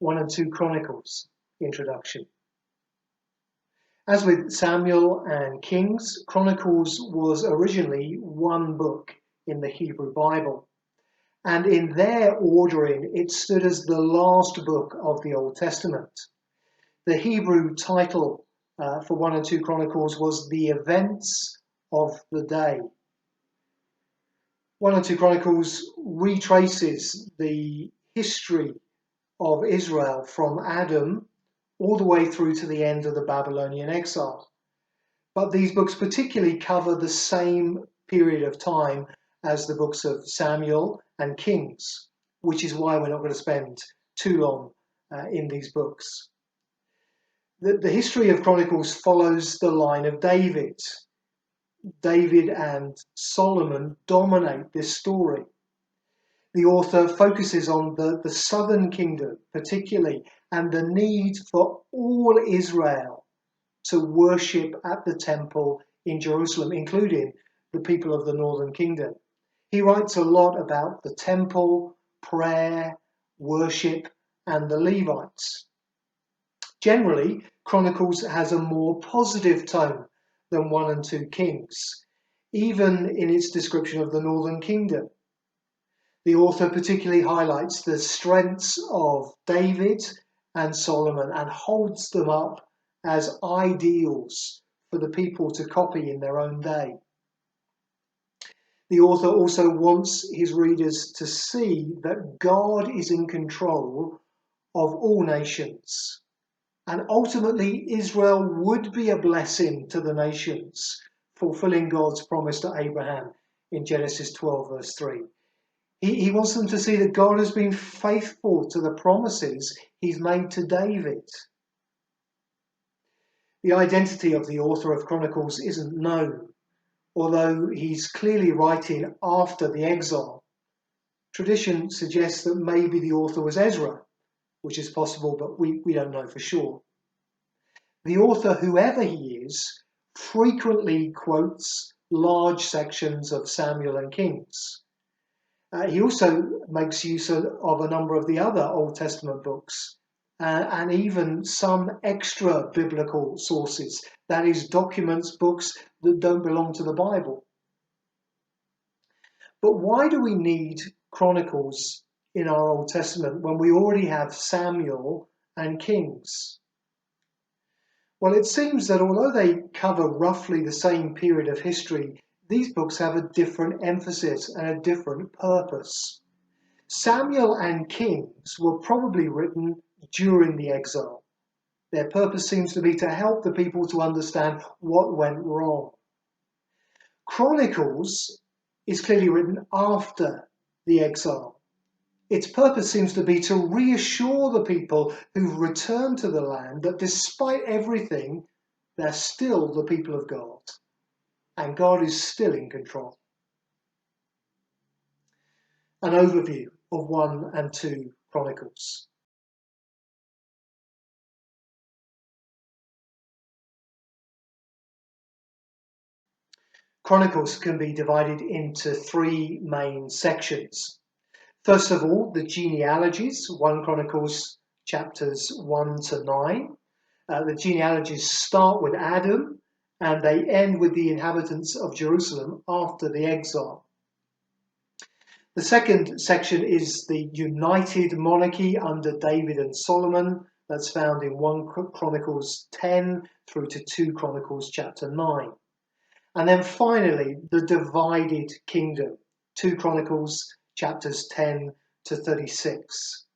1 and 2 Chronicles introduction. As with Samuel and Kings, Chronicles was originally one book in the Hebrew Bible, and in their ordering it stood as the last book of the Old Testament. The Hebrew title for 1 and 2 Chronicles was The Events of the Day. 1 and 2 Chronicles retraces the history of Israel from Adam all the way through to the end of the Babylonian exile. But these books particularly cover the same period of time as the books of Samuel and Kings, which is why we're not going to spend too long in these books. The history of Chronicles follows the line of David. David and Solomon dominate this story. The author focuses on the southern kingdom particularly, and the need for all Israel to worship at the temple in Jerusalem, including the people of the northern kingdom. He writes a lot about the temple, prayer, worship, and the Levites. Generally, Chronicles has a more positive tone than 1 and 2 Kings, even in its description of the northern kingdom. The author particularly highlights the strengths of David and Solomon and holds them up as ideals for the people to copy in their own day. The author also wants his readers to see that God is in control of all nations, and ultimately Israel would be a blessing to the nations, fulfilling God's promise to Abraham in Genesis 12 verse 3. He wants them to see that God has been faithful to the promises he's made to David. The identity of the author of Chronicles isn't known, although he's clearly writing after the exile. Tradition suggests that maybe the author was Ezra, which is possible, but we don't know for sure. The author, whoever he is, frequently quotes large sections of Samuel and Kings. He also makes use of a number of the other Old Testament books and even some extra biblical sources, that is, documents, books that don't belong to the Bible. But why do we need Chronicles in our Old Testament when we already have Samuel and Kings? Well, it seems that although they cover roughly the same period of history, these books have a different emphasis and a different purpose. Samuel and Kings were probably written during the exile. Their purpose seems to be to help the people to understand what went wrong. Chronicles is clearly written after the exile. Its purpose seems to be to reassure the people who've returned to the land that despite everything, they're still the people of God. And God is still in control. An overview of 1 and 2 Chronicles. Chronicles can be divided into 3 main sections. First of all, the genealogies, 1 Chronicles chapters 1 to 9. The genealogies start with Adam and they end with the inhabitants of Jerusalem after the exile. The second section is the united monarchy under David and Solomon. That's found in 1 Chronicles 10 through to 2 Chronicles chapter 9. And then finally, the divided kingdom, 2 Chronicles chapters 10 to 36.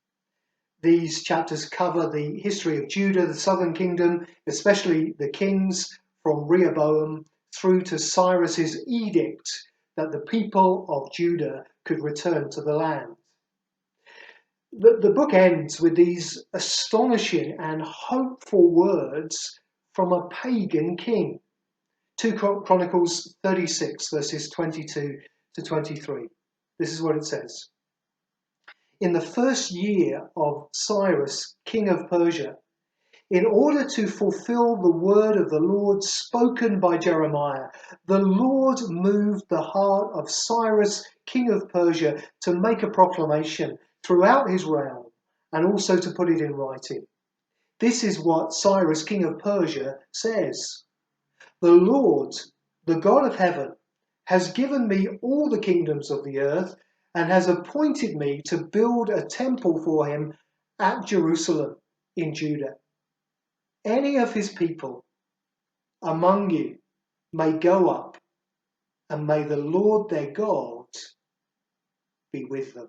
These chapters cover the history of Judah, the southern kingdom, especially the kings from Rehoboam through to Cyrus's edict that the people of Judah could return to the land. The book ends with these astonishing and hopeful words from a pagan king. 2 Chronicles 36 verses 22 to 23. This is what it says. In the first year of Cyrus, king of Persia, in order to fulfill the word of the Lord spoken by Jeremiah, the Lord moved the heart of Cyrus, king of Persia, to make a proclamation throughout his realm and also to put it in writing. This is what Cyrus, king of Persia, says. The Lord, the God of heaven, has given me all the kingdoms of the earth and has appointed me to build a temple for him at Jerusalem in Judah. Any of his people among you may go up, and may the Lord their God be with them.